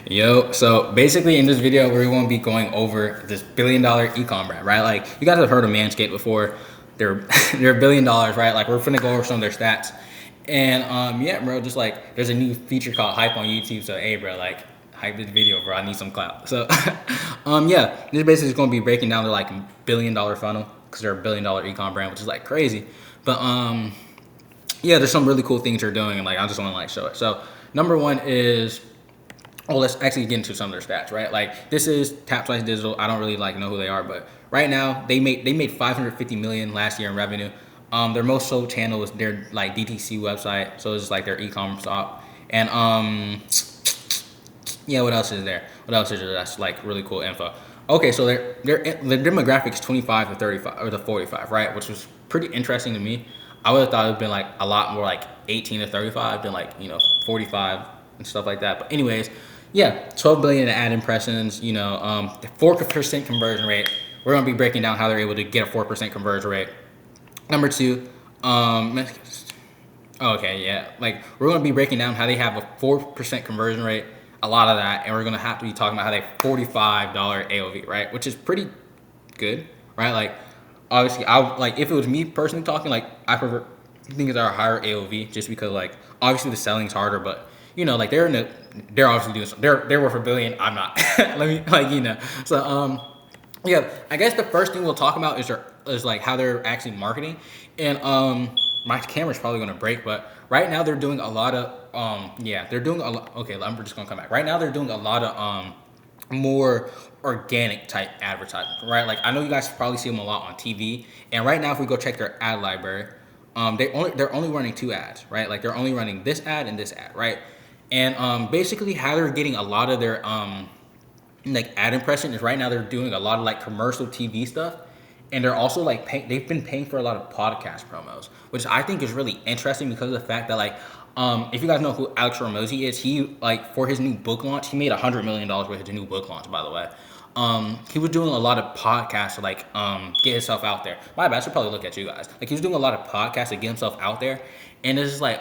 Yo, so basically in this video, we're going to be going over this $1 billion ecom brand, right? Like, you guys have heard of Manscaped before. They're they're $1 billion, right? Like, we're finna go over some of their stats. And yeah, bro, just like there's a new feature called hype on YouTube. So hey, bro, like hype this video, bro. I need some clout. So yeah, this basically is going to be breaking down their like $1 billion funnel because they're a $1 billion ecom brand, which is like crazy. But yeah, there's some really cool things they're doing, and like I just want to like show it. So number one is, oh, let's actually get into some of their stats, right? Like this is Tap Slice Digital. I don't really like know who they are, but right now they made 550 million last year in revenue. Their most sold channel is their like DTC website, so it's like their e-commerce shop. And yeah, what else is there? What else is there that's like really cool info? Okay, so their demographic is 25 to 35 or to 45, right? Which was pretty interesting to me. I would have thought it would have been like a lot more like 18 to 35 than like 45 and stuff like that. But anyways, yeah, 12 billion ad impressions. 4% conversion rate. We're gonna be breaking down how they're able to get a 4% conversion rate. Number two, okay, yeah, like we're gonna be breaking down how they have a 4% conversion rate, a lot of that, and we're gonna have to be talking about how they have $45 AOV, right? Which is pretty good, right? Like obviously, I like if it was me personally talking, like I prefer things that are higher AOV, just because like obviously the selling's harder, but like they're obviously doing they're worth $1 billion. I'm not. Let me so yeah, I guess the first thing we'll talk about is like how they're actually marketing, and my camera's probably gonna break, but right now they're doing a lot of yeah, they're doing a lot. Okay, I'm just gonna come back. Right now they're doing a lot of more organic type advertising, right? Like I know you guys probably see them a lot on TV, and right now if we go check their ad library, they're only running two ads, right? Like they're only running this ad and this ad, right? And basically how they're getting a lot of their like ad impression is right now they're doing a lot of like commercial TV stuff, and they're also like they've been paying for a lot of podcast promos, which I think is really interesting because of the fact that like if you guys know who Alex Hormozi is, he like for his new book launch, he made $100 million with his new book launch, by the way. He was doing a lot of podcasts to like get himself out there. My bad, I should probably look at you guys. Like he was doing a lot of podcasts to get himself out there, and it's just like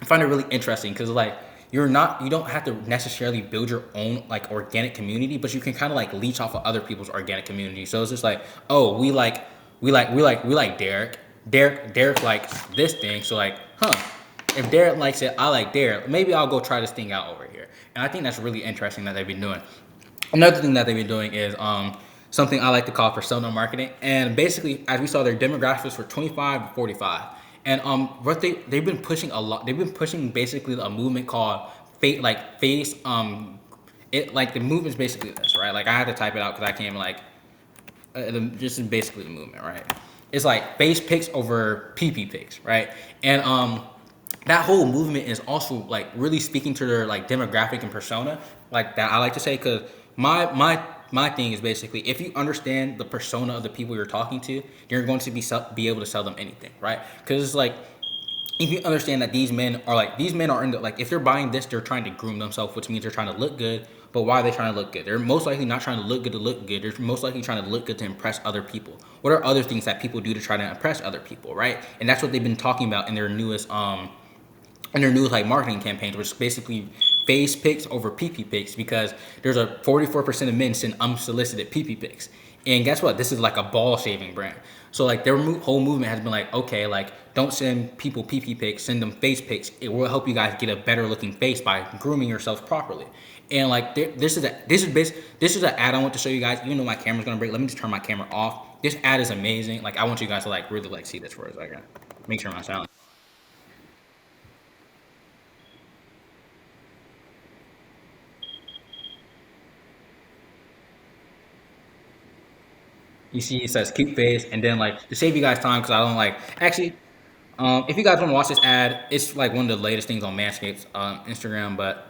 I find it really interesting because like you don't have to necessarily build your own like organic community, but you can kind of like leech off of other people's organic community. So it's just like, oh, we like Derek. Derek likes this thing, so like, if Derek likes it, I like Derek. Maybe I'll go try this thing out over here. And I think that's really interesting that they've been doing. Another thing that they've been doing is something I like to call persona marketing. And basically, as we saw, their demographics were 25 to 45. And what they've been pushing a lot. They've been pushing basically a movement called face. It like the movement's basically this, right? Like I had to type it out because I can't like. This is basically the movement, right? It's like face pics over PP pics, right? And that whole movement is also like really speaking to their like demographic and persona, like that I like to say, because my thing is basically if you understand the persona of the people you're talking to, you're going to be able to sell them anything, right? Because it's like if you understand that these men are in the like if they're buying this, they're trying to groom themselves, which means they're trying to look good. But why are they trying to look good? They're most likely not trying to look good to look good. They're most likely trying to look good to impress other people. What are other things that people do to try to impress other people, right? And that's what they've been talking about in their newest like marketing campaigns, which is basically face pics over PP pics, because there's a 44% of men send unsolicited PP pics. And guess what? This is like a ball shaving brand. So like their whole movement has been like, okay, like don't send people PP pics, send them face pics. It will help you guys get a better looking face by grooming yourselves properly. And like this is an ad I want to show you guys. Even though my camera's gonna break, let me just turn my camera off. This ad is amazing. Like I want you guys to like really like see this for a second. Make sure my sound. You see, it says cute face, and then like to save you guys time, because I don't like actually. If you guys want to watch this ad, it's like one of the latest things on Manscaped's Instagram. But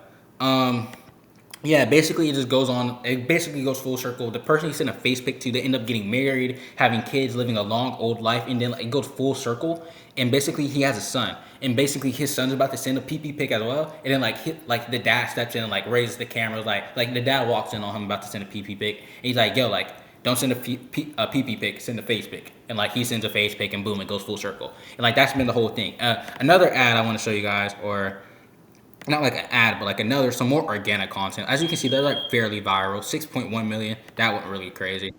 yeah, basically it just goes on. It basically goes full circle. The person he sent a face pic to, they end up getting married, having kids, living a long old life, and then like, it goes full circle. And basically he has a son, and basically his son's about to send a PP pic as well. And then like the dad steps in and like raises the camera, like the dad walks in on him about to send a PP pic, and he's like, yo, like don't send a PP pic, send a face pic. And like he sends a face pic, and boom, it goes full circle. And like that's been the whole thing. Another ad I want to show you guys, or not like an ad, but like another, some more organic content. As you can see, they're like fairly viral. 6.1 million. That went really crazy.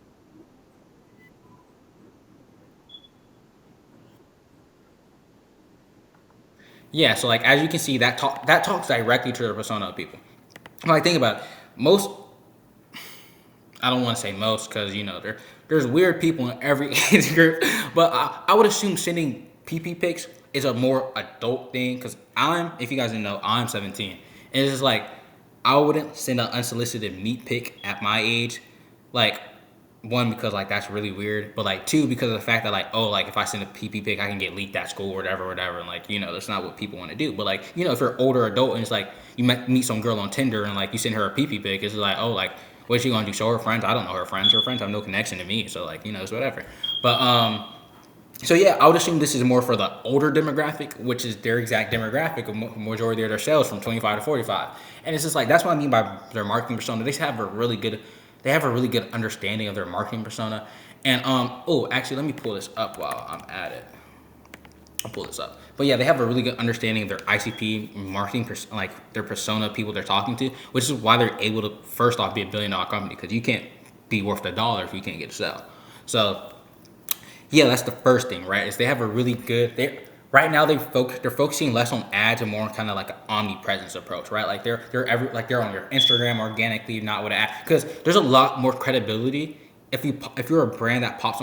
Yeah, so like as you can see, that talks directly to the persona of people. Like think about it. Most, I don't want to say most because there's weird people in every age group, but I would assume sending PP pics is a more adult thing because if you guys didn't know, I'm 17, and it's just like I wouldn't send an unsolicited meat pic at my age, like one because like that's really weird, but like two because of the fact that like oh like if I send a PP pic I can get leaked at school or whatever, and like that's not what people want to do. But like if you're older adult and it's like you meet some girl on Tinder and like you send her a PP pic, it's like oh like what's she gonna do? Show her friends? I don't know her friends. Her friends have no connection to me, so like it's whatever. But so yeah, I would assume this is more for the older demographic, which is their exact demographic of majority of their sales from 25 to 45. And it's just like that's what I mean by their marketing persona. They have a really good understanding of their marketing persona. And oh, actually, let me pull this up while I'm at it. I'll pull this up. But yeah, they have a really good understanding of their ICP marketing, like their persona, people they're talking to, which is why they're able to first off be $1 billion company because you can't be worth $1 if you can't get to sell. So yeah, that's the first thing, right? Is they have a really good. They right now they're focusing less on ads and more on kind of like an omnipresence approach, right? Like they're on your Instagram organically, not with an ad, because there's a lot more credibility if you're a brand that pops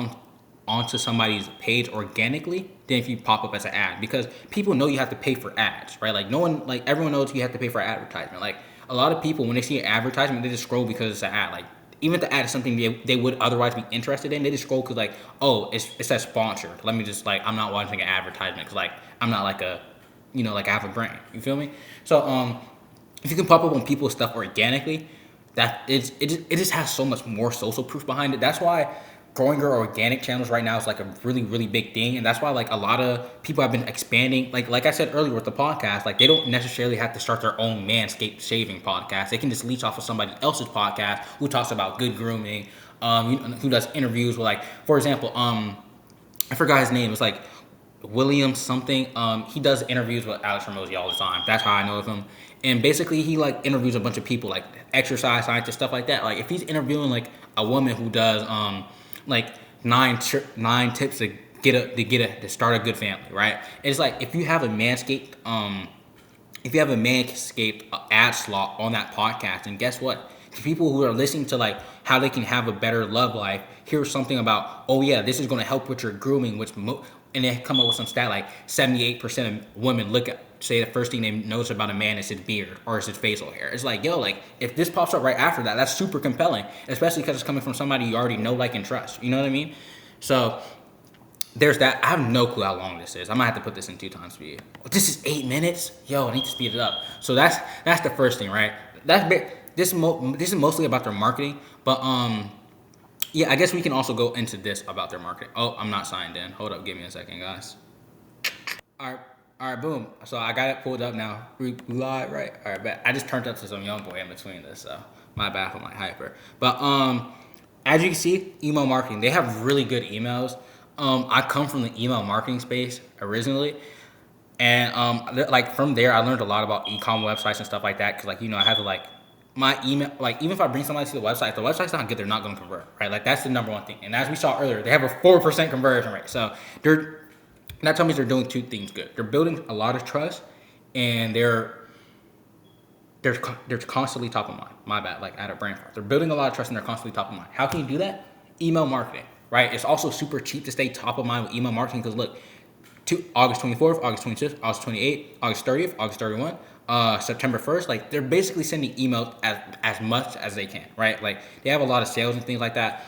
onto somebody's page organically than if you pop up as an ad, because people know you have to pay for ads, right? Like no one, like everyone knows you have to pay for advertisement. Like a lot of people when they see an advertisement, they just scroll because it's an ad. Like even if the ad is something they would otherwise be interested in, they just scroll because like, oh, it says sponsored. Let me just like, I'm not watching an advertisement because like I'm not like like I have a brain. You feel me? So if you can pop up on people's stuff organically, it just has so much more social proof behind it. That's why growing your organic channels right now is like a really really big thing, and that's why like a lot of people have been expanding. Like I said earlier with the podcast, like they don't necessarily have to start their own Manscaped shaving podcast. They can just leech off of somebody else's podcast who talks about good grooming, who does interviews with like, for example, I forgot his name. It's like William something. He does interviews with Alex Hormozi all the time. That's how I know of him. And basically, he like interviews a bunch of people, like exercise scientists, stuff like that. Like if he's interviewing like a woman who does like nine tips to start a good family, right? It's like if you have a Manscaped ad slot on that podcast, and guess what? The people who are listening to like how they can have a better love life hear something about, oh yeah, this is going to help with your grooming, and they come up with some stat like 78% of women say the first thing they notice about a man is his beard or is his facial hair. It's like, yo, like if this pops up right after that, that's super compelling, especially because it's coming from somebody you already know, like, and trust. You know what I mean? So there's that. I have no clue how long this is. I might have to put this in 2 times speed. This is 8 minutes. Yo, I need to speed it up. So that's the first thing, right? This is mostly about their marketing, but yeah, I guess we can also go into this about their marketing. Oh, I'm not signed in. Hold up, give me a second, guys. All right, all right, boom. So I got it pulled up now. We live, right? All right, bet. I just turned up to some young boy in between this, so my bad for my hyper. But as you can see, email marketing. They have really good emails. I come from the email marketing space originally, and like from there, I learned a lot about ecom websites and stuff like that. Cause like I have to like my email, like even if I bring somebody to the website, if the website's not good, they're not going to convert, right? Like that's the number one thing. And as we saw earlier, they have a 4% conversion rate. So that tells me they're doing two things good. They're building a lot of trust, and they're constantly top of mind. My bad, like at a brand fart. They're building a lot of trust and they're constantly top of mind. How can you do that? Email marketing, right? It's also super cheap to stay top of mind with email marketing because look, August 24th, August 25th, August 28th, August 30th, August 31st, September 1st. Like they're basically sending emails as much as they can, right? Like they have a lot of sales and things like that.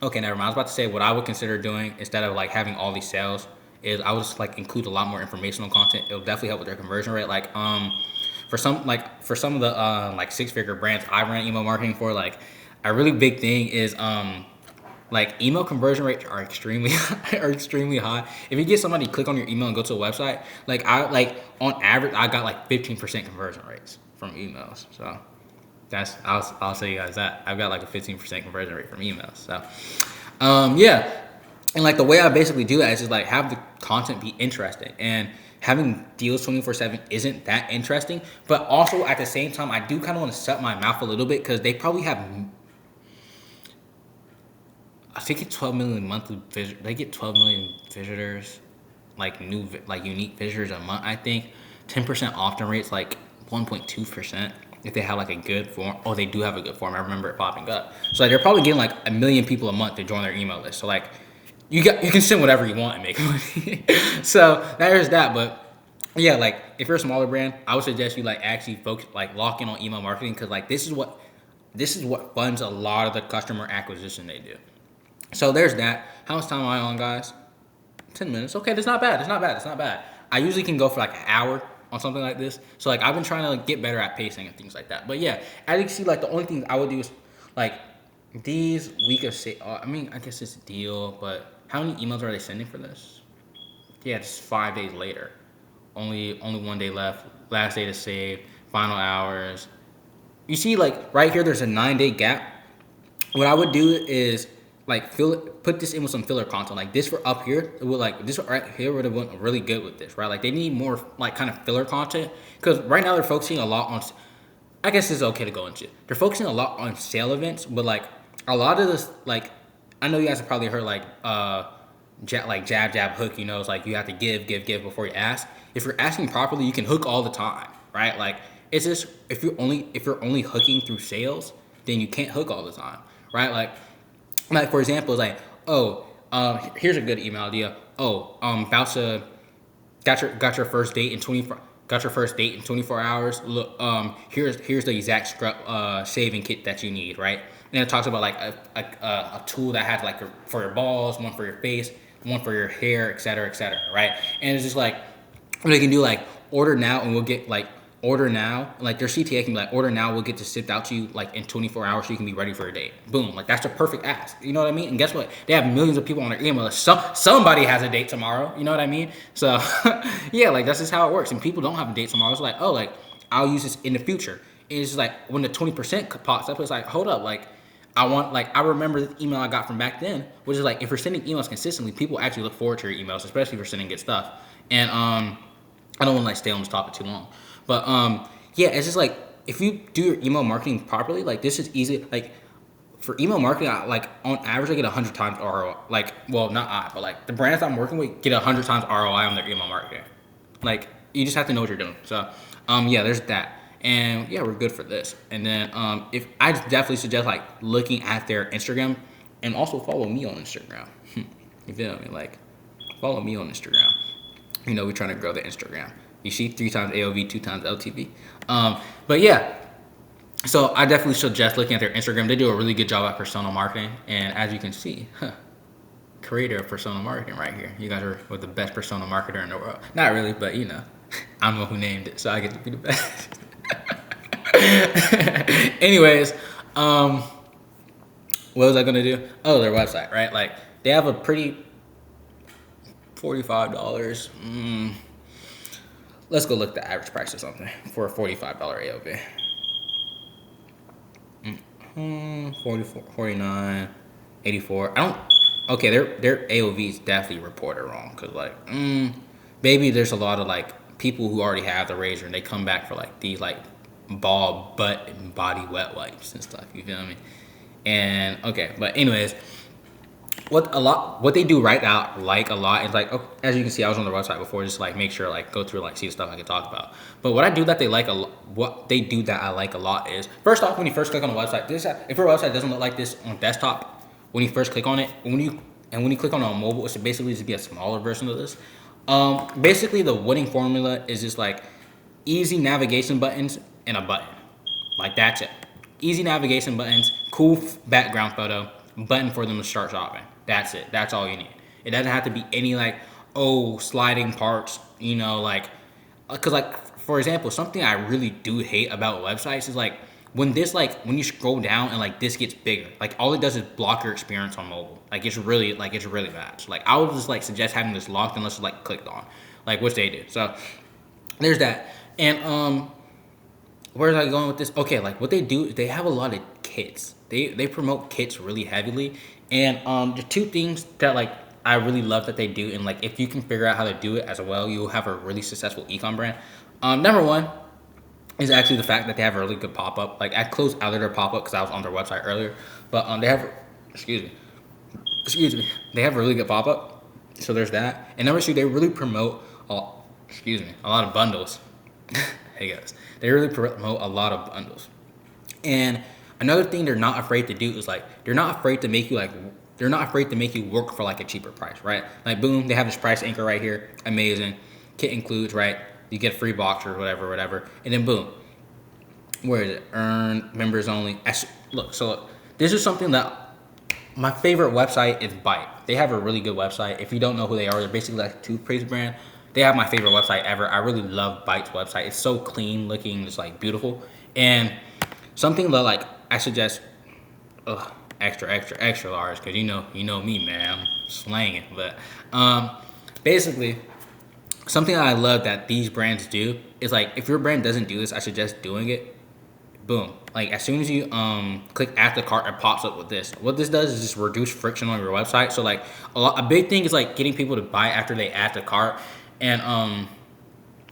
Okay, never mind. I was about to say what I would consider doing instead of like having all these sales is I would just like include a lot more informational content. It'll definitely help with their conversion rate. Like for some of the like 6-figure brands I ran email marketing for, like a really big thing is like email conversion rates are extremely are extremely high. If you get somebody to click on your email and go to a website, like on average I got like 15% conversion rates from emails. So I'll say you guys that I've got like a 15% conversion rate from emails. So yeah. And like the way I basically do that is just like have the content be interesting, and having deals 24/7 isn't that interesting. But also at the same time, I do kind of want to shut my mouth a little bit because they probably have, I think it's 12 million monthly visitors. They get 12 million visitors, like unique visitors a month. I think 10% opt-in rates like 1.2% if they have like a good form. Oh, they do have a good form. I remember it popping up. So like, they're probably getting like 1 million people a month to join their email list. So like you can send whatever you want and make money. So there's that. But yeah, like if you're a smaller brand, I would suggest you like actually focus, like lock in on email marketing, because like this is what funds a lot of the customer acquisition they do. So there's that. How much time am I on, guys? 10 minutes. Okay, that's not bad. That's not bad. That's not bad. I usually can go for like an hour on something like this. So like I've been trying to like get better at pacing and things like that. But yeah, as you can see, like the only thing I would do is like these week of I mean, I guess it's a deal, but how many emails are they sending for this? Yeah, it's 5 days later. Only 1 day left. Last day to save. Final hours. You see, like right here, there's a 9-day gap. What I would do is like put this in with some filler content, like this for up here. It would like this right here would have went really good with this, right? Like they need more like kind of filler content, because right now they're focusing a lot on. I guess it's okay to go into. They're focusing a lot on sale events, but like a lot of this, like I know you guys have probably heard like jab hook. You know, it's like you have to give before you ask. If you're asking properly, you can hook all the time, right? Like it's just if you're only hooking through sales, then you can't hook all the time, right? Like for example, it's like, oh, here's a good email idea. Oh, about to got your first date in 24 hours. Look, here's the exact scrub shaving kit that you need, right? And it talks about like a tool that has like for your balls, one for your face, one for your hair, etc., right? And it's just like they can do like order now and we'll get like order now, like their CTA can be like order now, we'll get this shipped out to you like in 24 hours so you can be ready for a date. Boom, like that's a perfect ask. You know what I mean? And guess what? They have millions of people on their email list. Somebody has a date tomorrow. You know what I mean? So yeah, like that's just how it works. And people don't have a date tomorrow. It's like, oh, like I'll use this in the future. And it's like when the 20% pops up, it's like, hold up, like I remember the email I got from back then, which is like if you're sending emails consistently, people actually look forward to your emails, especially if you're sending good stuff. And I don't want to like stay on this topic too long. But yeah, it's just like if you do your email marketing properly, like this is easy. Like for email marketing, like on average, I get 100 times ROI. Like, well, not I, but like the brands I'm working with get 100 times ROI on their email marketing. Like you just have to know what you're doing. So yeah, there's that. And yeah, we're good for this. And then if I definitely suggest like looking at their Instagram, and also follow me on Instagram. You feel me? Like follow me on Instagram. You know, we're trying to grow the Instagram. You see 3 times AOV, 2 times LTV. But yeah, so I definitely suggest looking at their Instagram. They do a really good job at persona marketing. And as you can see, creator of persona marketing right here. You guys are with the best persona marketer in the world. Not really, but you know, I don't know who named it, so I get to be the best. Anyways, what was I gonna do? Oh, their website, right? Like they have a pretty $45. Let's go look at the average price or something for a $45 AOV. 44, 49, 84. Okay, their AOV is definitely reported wrong, because like, maybe there's a lot of like people who already have the razor and they come back for like these like ball, butt, and body wet wipes and stuff. You feel me? And okay, but anyways, what they do right now like a lot is like, oh, as you can see, I was on the website before, just like make sure like go through like see the stuff I can talk about. But what I do that they like what they do that I like a lot is, first off, when you first click on the website, if your website doesn't look like this on desktop, when you first click on it, when you click on it on mobile, it's basically just be a smaller version of this. Basically the winning formula is just like easy navigation buttons and a button. Like that's it. Easy navigation buttons, cool background photo, button for them to start shopping. That's it. That's all you need. It doesn't have to be any like, oh, sliding parts, you know, like, cause like, for example, something I really do hate about websites is like when you scroll down and like this gets bigger, like all it does is block your experience on mobile. Like it's really bad. So like I would just like suggest having this locked unless it's like clicked on, like which they do. So there's that. And where was I going with this? Okay, like what they do, they have a lot of kits. They promote kits really heavily. And the two things that like I really love that they do, and like if you can figure out how to do it as well, you'll have a really successful ecom brand. Number one is actually the fact that they have a really good pop up. Like I closed out of their pop up because I was on their website earlier, but they have, excuse me, they have a really good pop up. So there's that. And number two, they really promote, a lot of bundles. Hey guys, they really promote a lot of bundles. And another thing they're not afraid to do is like they're not afraid to make you work for like a cheaper price, right? Like boom, they have this price anchor right here, amazing. Kit includes, right? You get a free box or whatever, and then boom, where is it? Earn members only. Look, this is something that my favorite website is Byte. They have a really good website. If you don't know who they are, they're basically like a toothpaste brand. They have my favorite website ever. I really love Byte's website. It's so clean looking, it's like beautiful. And something that like I suggest, extra large, because you know me, man, I'm slanging. But basically, something that I love that these brands do is like if your brand doesn't do this, I suggest doing it. Boom. Like as soon as you click add to cart, it pops up with this. What this does is just reduce friction on your website. So like a big thing is like getting people to buy after they add to cart. And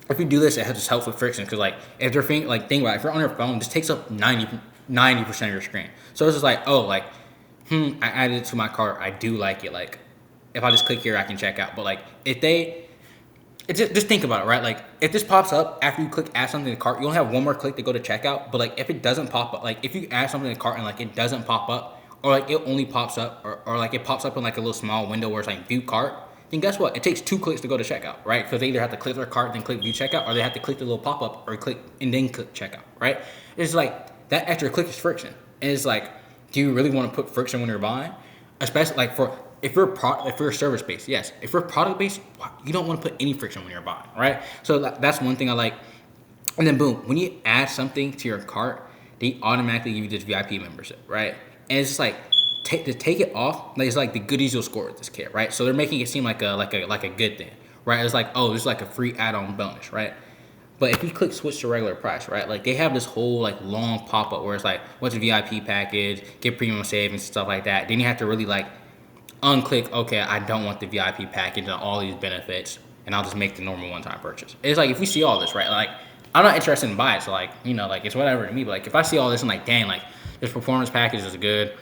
if you do this, it just helps with friction, because like if they're think about it, if you're on your phone, this takes up 90% of your screen. So it's just like, I added it to my cart, I do like it. Like if I just click here, I can check out. But like just think about it, right? Like if this pops up after you click add something to the cart, you only have one more click to go to checkout. But like if it doesn't pop up, like if you add something to the cart and like it doesn't pop up, or like it only pops up, or like it pops up in like a little small window where it's like view cart, then guess what? It takes 2 clicks to go to checkout, right? Because they either have to click their cart, then click view checkout, or they have to click the little pop up, or click and then click checkout, right? It's like that extra click is friction. And it's like, do you really want to put friction when you're buying? Especially like if you're service based, yes. If you're product based, you don't want to put any friction when you're buying, right? So that's one thing I like. And then boom, when you add something to your cart, they automatically give you this VIP membership, right? And it's just like to take it off, like it's like the goodies you'll score with this kit, right? So they're making it seem like a good thing, right? It's like, oh, there's like a free add-on bonus, right? But if you click switch to regular price, right? Like they have this whole like long pop-up where it's like, what's a VIP package, get premium savings, stuff like that. Then you have to really like unclick, okay, I don't want the VIP package and all these benefits, and I'll just make the normal one-time purchase. It's like if you see all this, right? Like I'm not interested in buying it, so like, like it's whatever to me. But like if I see all this and like, dang, like this performance package is good,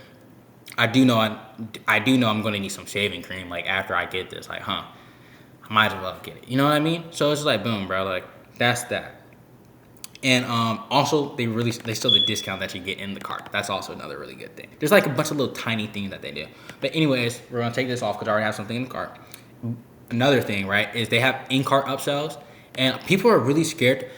I do know I'm gonna need some shaving cream like after I get this. Like, I might as well get it. You know what I mean? So it's just like boom, bro. Like that's that. And also they still the discount that you get in the cart. That's also another really good thing. There's like a bunch of little tiny things that they do. But anyways, we're gonna take this off because I already have something in the cart. Another thing, right, is they have in-cart upsells, and people are really scared.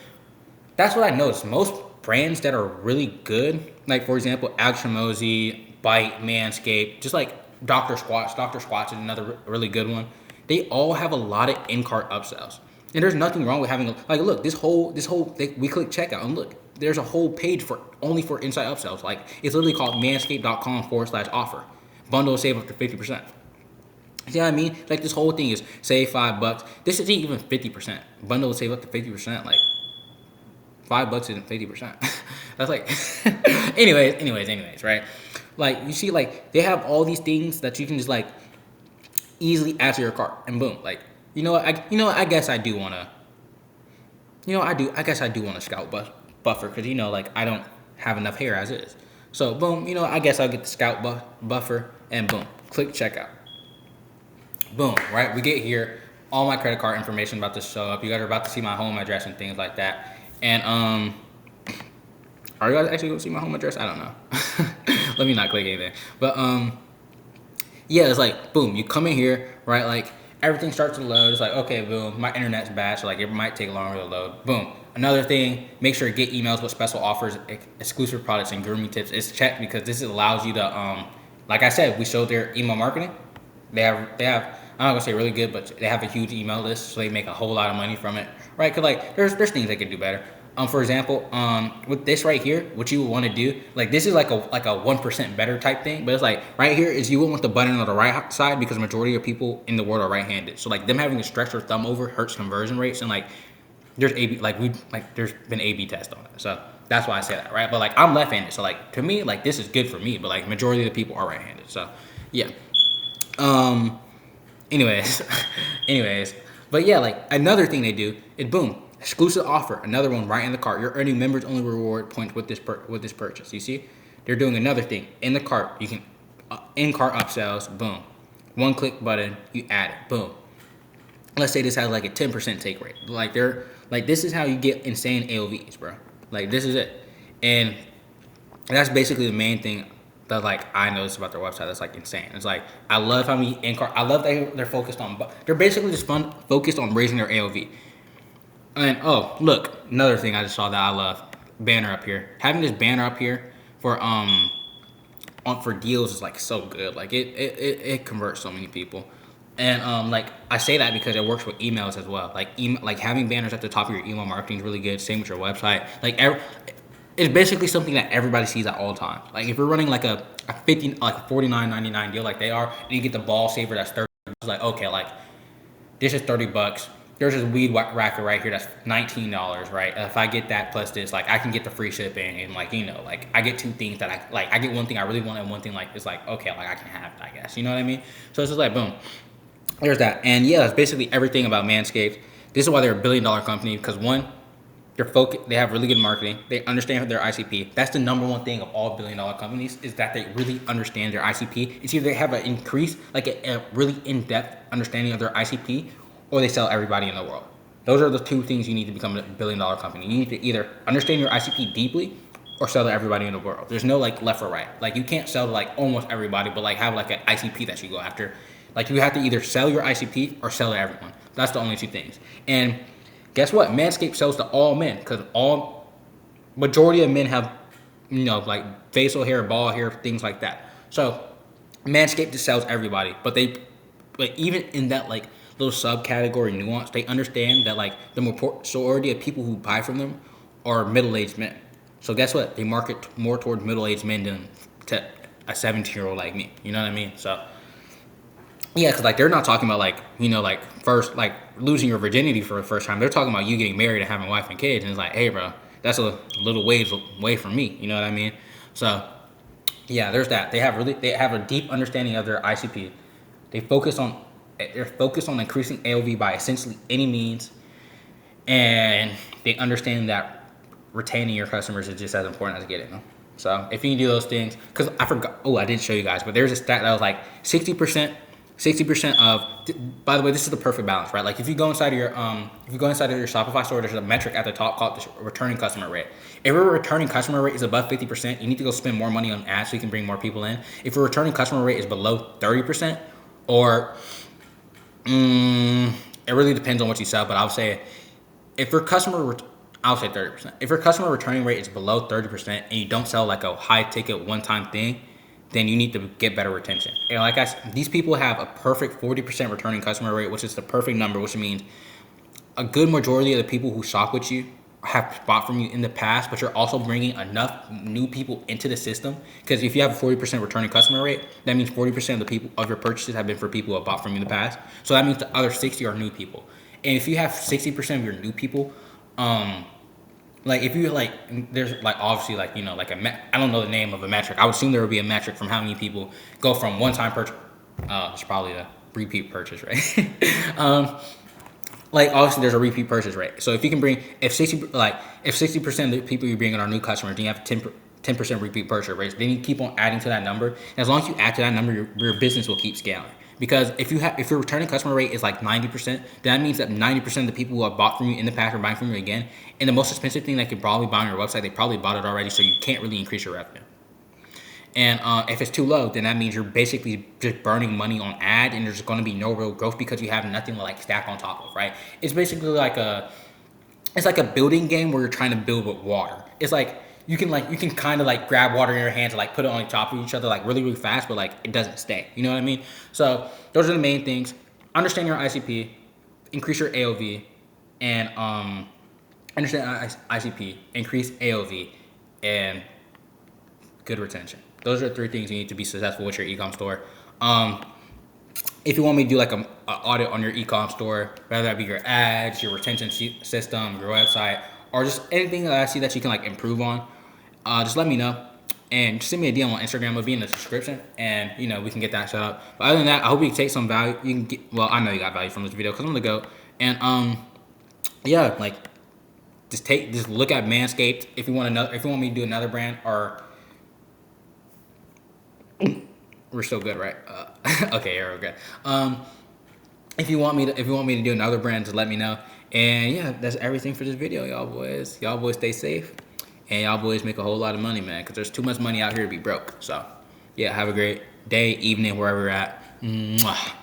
That's what I noticed. Most brands that are really good, like for example, hormozi, Byte, Manscaped, just like Dr. Squatch. Dr. Squatch is another really good one. They all have a lot of in-cart upsells. And there's nothing wrong with having look, this whole thing, we click checkout and look, there's a whole page only for inside upsells. Like it's literally called manscaped.com/offer. Bundle save up to 50%. See what I mean? Like this whole thing is save $5. This isn't even 50%. Bundle save up to 50%. Like $5 isn't 50%. That's like anyways, right? Like you see, like they have all these things that you can just like easily add to your cart, and boom, like I guess I do want to, I guess I do want a scalp buffer because like I don't have enough hair as is. So boom, I guess I'll get the scalp buffer, and boom, click checkout. Boom, right? We get here, all my credit card information about to show up. You guys are about to see my home address and things like that. And are you guys actually gonna see my home address? I don't know. Let me not click anything. But yeah, it's like boom, you come in here, right? Like everything starts to load. It's like, okay, boom, my internet's bad, so like it might take longer to load. Boom. Another thing, make sure to get emails with special offers, exclusive products, and grooming tips. It's checked because this allows you to like I said, we showed their email marketing. They have I'm not gonna say really good, but they have a huge email list, so they make a whole lot of money from it, right? Cause like there's things they could do better. For example, with this right here, what you would want to do, like this is like a 1% better type thing, but it's like right here is you would want the button on the right side because majority of people in the world are right-handed. So like them having to stretch their thumb over hurts conversion rates, and like there's there's been A/B test on it, so that's why I say that, right? But like I'm left-handed, so like to me, like this is good for me, but like majority of the people are right-handed, so yeah. Anyways, anyways, but yeah, like another thing they do is boom, exclusive offer, another one right in the cart. You're earning members only reward points with this purchase. You see, they're doing another thing in the cart. You can in cart upsells. Boom, one click button, you add it. Boom. Let's say this has like a 10% take rate. Like this is how you get insane AOVs, bro. Like this is it, and that's basically the main thing that like I noticed about their website. That's like insane. It's like I love how many in cart. I love that they're focused on. They're basically just focused on raising their AOV. And oh look, another thing I just saw that I love, banner up here. Having this banner up here for deals is like so good. Like it converts so many people. And like I say that because it works with emails as well. Like having banners at the top of your email marketing is really good. Same with your website. It's basically something that everybody sees at all times. Like if you're running like a $49.99 deal like they are, and you get the ball saver that's $30. It's like okay, like this is $30. There's this weed whacker right here that's $19, right? If I get that plus this, like I can get the free shipping and like like I get two things that I get one thing I really want and one thing like it's like okay, like I can have it, I guess. You know what I mean? So it's just like boom. There's that. And yeah, that's basically everything about Manscaped. This is why they're a $1 billion company, because one, they have really good marketing. They understand their ICP. That's the number one thing of all $1 billion companies, is that they really understand their ICP. It's either they have an increase, like a really in-depth understanding of their ICP, or they sell everybody in the world. Those are the two things you need to become a $1 billion company. You need to either understand your ICP deeply or sell to everybody in the world. There's no like left or right. Like you can't sell to like almost everybody, but like have like an ICP that you go after. Like you have to either sell your ICP or sell to everyone. That's the only two things. And guess what? Manscaped sells to all men, because majority of men have, like facial hair, bald hair, things like that. So Manscaped just sells everybody. But even in that like little subcategory nuance, they understand that like the majority of people who buy from them are middle-aged men. So guess what? They market more towards middle-aged men than to a 17-year-old like me. You know what I mean? So yeah, because like they're not talking about like like first like losing your virginity for the first time. They're talking about you getting married and having a wife and kids, and it's like, hey, bro, that's a little ways away from me. You know what I mean? So yeah, there's that. They have a deep understanding of their ICP. They're focused on increasing AOV by essentially any means, and they understand that retaining your customers is just as important as getting them. So if you can do those things, because I forgot, I didn't show you guys, but there's a stat that was like 60% of, by the way, this is the perfect balance, right? Like if you go inside of your Shopify store, there's a metric at the top called the returning customer rate. If your returning customer rate is above 50%, you need to go spend more money on ads so you can bring more people in. If your returning customer rate is below 30%, or it really depends on what you sell, but I would say if your customer, I'll say 30%. If your customer returning rate is below 30% and you don't sell like a high ticket one-time thing, then you need to get better retention. And like I said, these people have a perfect 40% returning customer rate, which is the perfect number, which means a good majority of the people who shop with you have bought from you in the past, but you're also bringing enough new people into the system. Because if you have a 40% returning customer rate, that means 40% of the people of your purchases have been for people who have bought from you in the past. So that means the other 60 are new people. And if you have 60% of your new people, like if you like, there's like obviously like like I don't know the name of a metric. I would assume there would be a metric from how many people go from one-time purchase. It's probably a repeat purchase rate. Like obviously there's a repeat purchase rate. So if you can bring if 60% of the people you bring in are new customers, then you have 10% repeat purchase rates. Then you keep on adding to that number. And as long as you add to that number, your business will keep scaling. Because if your returning customer rate is like 90%, then that means that 90% of the people who have bought from you in the past are buying from you again. And the most expensive thing they could probably buy on your website, they probably bought it already, so you can't really increase your revenue. And if it's too low, then that means you're basically just burning money on ad, and there's going to be no real growth because you have nothing to like stack on top of, right? It's basically like a building game where you're trying to build with water. It's like you can kind of like grab water in your hands and like put it on top of each other like really, really fast, but like it doesn't stay. You know what I mean? So those are the main things. Understand your ICP, increase your AOV, and understand ICP, increase AOV, and good retention. Those are the three things you need to be successful with your ecom store. If you want me to do like an audit on your ecom store, whether that be your ads, your retention system, your website, or just anything that I see that you can like improve on, just let me know. and just send me a DM on Instagram. It'll be in the description, and we can get that set up. But other than that, I hope you take some value. You can get, well, I know you got value from this video because I'm the GOAT. And yeah, like just look at Manscaped if you want me to do another brand, or we're still good, right? Okay, you're okay. If you want me to do another brand, just let me know. And yeah, that's everything for this video, y'all boys. Y'all boys stay safe, and y'all boys make a whole lot of money, man. Because there's too much money out here to be broke. So yeah, have a great day, evening, wherever you're at. Mwah.